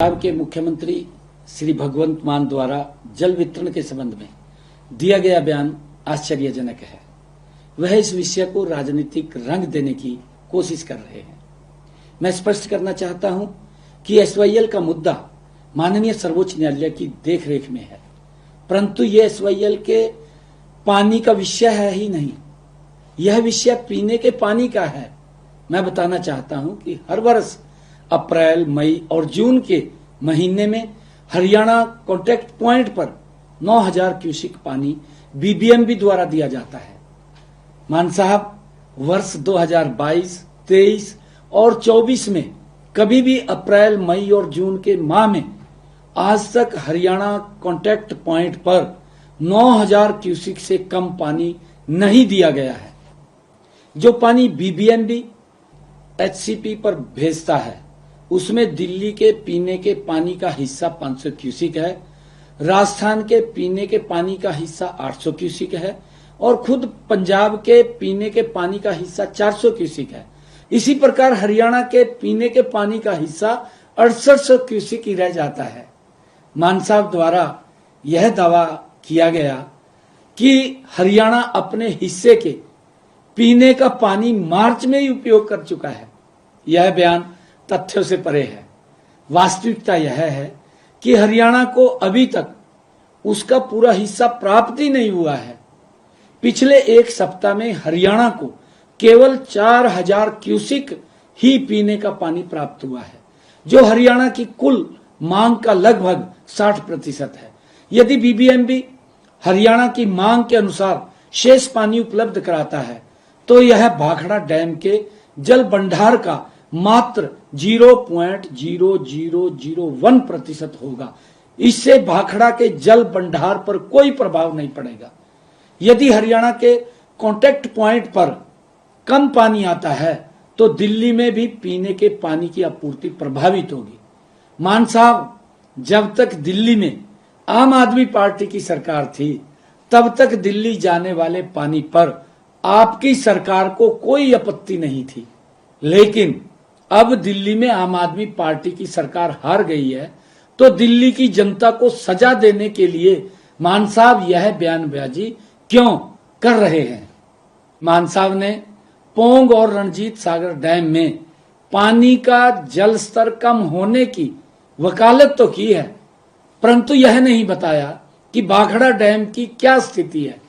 पंजाब के मुख्यमंत्री श्री भगवंत मान द्वारा जल वितरण के संबंध में दिया गया बयान आश्चर्यजनक है। वह इस विषय को राजनीतिक रंग देने की कोशिश कर रहे हैं। मैं स्पष्ट करना चाहता हूं कि एसवाईएल का मुद्दा माननीय सर्वोच्च न्यायालय की देखरेख में है, परंतु यह एसवाईएल के पानी का विषय है ही नहीं, यह विषय पीने के पानी का है। मैं बताना चाहता हूं कि हर वर्ष अप्रैल, मई और जून के महीने में हरियाणा कॉन्टैक्ट पॉइंट पर 9000 क्यूसिक पानी बीबीएमबी द्वारा दिया जाता है। मान साहब, वर्ष 2022, 23 और 24 में कभी भी अप्रैल, मई और जून के माह में आज तक हरियाणा कॉन्टैक्ट पॉइंट पर 9000 क्यूसिक से कम पानी नहीं दिया गया है। जो पानी बीबीएमबी एचसीपी पर भेजता है उसमें दिल्ली के पीने के पानी का हिस्सा 500 क्यूसिक है, राजस्थान के पीने के पानी का हिस्सा 800 क्यूसिक है और खुद पंजाब के पीने के पानी का हिस्सा 400 क्यूसिक है। इसी प्रकार हरियाणा के पीने के पानी का हिस्सा 6800 क्यूसिक ही रह जाता है। मान साहब द्वारा यह दावा किया गया कि हरियाणा अपने हिस्से के पीने का पानी मार्च में ही उपयोग कर चुका है। यह बयान तथ्यों से परे है। वास्तविकता यह है कि हरियाणा को अभी तक उसका पूरा हिस्सा प्राप्त ही नहीं हुआ है। पिछले एक सप्ताह में हरियाणा को केवल 4000 क्यूसिक ही पीने का पानी प्राप्त हुआ है, जो हरियाणा की कुल मांग का लगभग 60% है। यदि बीबीएमबी हरियाणा की मांग के अनुसार शेष पानी उपलब्ध कराता है तो यह भाखड़ा डैम के जल भंडार का मात्र 0.0001% होगा। इससे भाखड़ा के जल भंडार पर कोई प्रभाव नहीं पड़ेगा। यदि हरियाणा के कॉन्टैक्ट पॉइंट पर कम पानी आता है तो दिल्ली में भी पीने के पानी की आपूर्ति प्रभावित होगी। मान साहब, जब तक दिल्ली में आम आदमी पार्टी की सरकार थी तब तक दिल्ली जाने वाले पानी पर आपकी सरकार को कोई आपत्ति नहीं थी, लेकिन अब दिल्ली में आम आदमी पार्टी की सरकार हार गई है तो दिल्ली की जनता को सजा देने के लिए मान साहब यह बयानबाजी क्यों कर रहे हैं। मान साहब ने पोंग और रणजीत सागर डैम में पानी का जल स्तर कम होने की वकालत तो की है, परंतु यह नहीं बताया कि भाखड़ा डैम की क्या स्थिति है,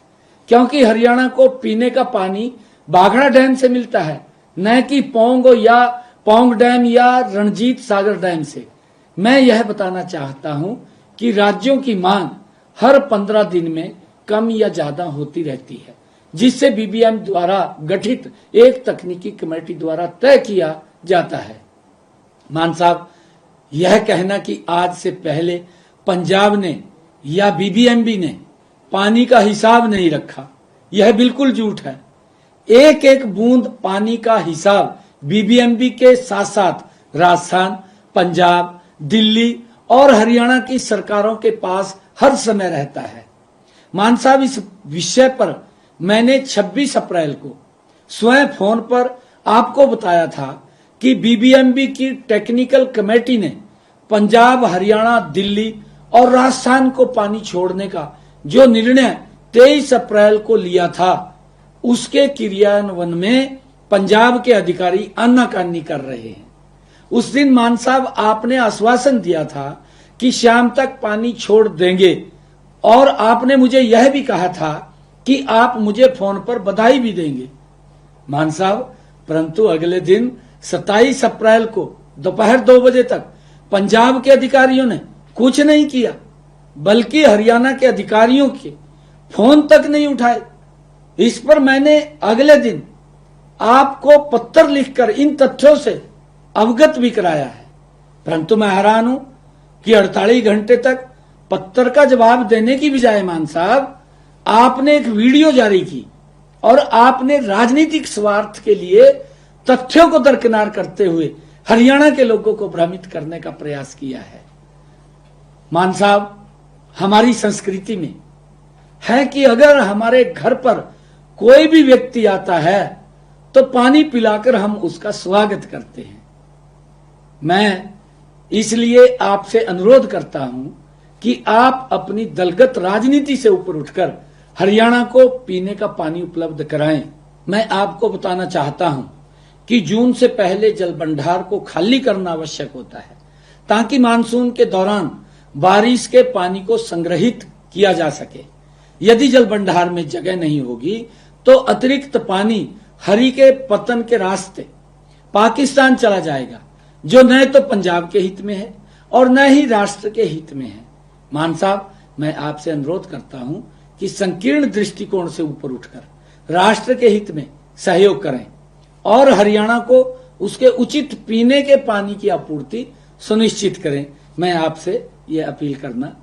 क्योंकि हरियाणा को पीने का पानी भाखड़ा डैम से मिलता है, न कि पोंग डैम या रणजीत सागर डैम से। मैं यह बताना चाहता हूं कि राज्यों की मांग हर 15 दिन में कम या ज्यादा होती रहती है, जिससे बीबीएम द्वारा गठित एक तकनीकी कमेटी द्वारा तय किया जाता है। मान साहब, यह कहना कि आज से पहले पंजाब ने या बीबीएमबी ने पानी का हिसाब नहीं रखा, यह बिल्कुल झूठ है। एक एक बूंद पानी का हिसाब बीबीएमबी के साथ साथ राजस्थान, पंजाब, दिल्ली और हरियाणा की सरकारों के पास हर समय रहता है। मान साहब, इस विषय पर मैंने 26 अप्रैल को स्वयं फोन पर आपको बताया था कि बीबीएमबी की टेक्निकल कमेटी ने पंजाब, हरियाणा, दिल्ली और राजस्थान को पानी छोड़ने का जो निर्णय 23 अप्रैल को लिया था उसके क्रियान्वयन में पंजाब के अधिकारी आनाकानी कर रहे हैं। उस दिन मान साहब आपने आश्वासन दिया था कि शाम तक पानी छोड़ देंगे और आपने मुझे यह भी कहा था कि आप मुझे फोन पर बधाई भी देंगे। मान साहब, परंतु अगले दिन 27 अप्रैल को दोपहर 2 बजे तक पंजाब के अधिकारियों ने कुछ नहीं किया, बल्कि हरियाणा के अधिकारियों के फोन तक नहीं उठाए। इस पर मैंने अगले दिन आपको पत्र लिखकर इन तथ्यों से अवगत भी कराया है, परंतु मैं हैरान हूं कि 48 घंटे तक पत्र का जवाब देने की बजाय मान साहब आपने एक वीडियो जारी की और आपने राजनीतिक स्वार्थ के लिए तथ्यों को दरकिनार करते हुए हरियाणा के लोगों को भ्रमित करने का प्रयास किया है। मान साहब, हमारी संस्कृति में है कि अगर हमारे घर पर कोई भी व्यक्ति आता है तो पानी पिलाकर हम उसका स्वागत करते हैं। मैं इसलिए आपसे अनुरोध करता हूं कि आप अपनी दलगत राजनीति से ऊपर उठकर हरियाणा को पीने का पानी उपलब्ध कराएं। मैं आपको बताना चाहता हूं कि जून से पहले जल भंडार को खाली करना आवश्यक होता है ताकि मानसून के दौरान बारिश के पानी को संग्रहित किया जा सके। यदि जल भंडार में जगह नहीं होगी तो अतिरिक्त पानी हरि के पतन के रास्ते पाकिस्तान चला जाएगा, जो न तो पंजाब के हित में है और न ही राष्ट्र के हित में है। मान साहब, मैं आपसे अनुरोध करता हूं कि संकीर्ण दृष्टिकोण से ऊपर उठकर राष्ट्र के हित में सहयोग करें और हरियाणा को उसके उचित पीने के पानी की आपूर्ति सुनिश्चित करें। मैं आपसे यह अपील करना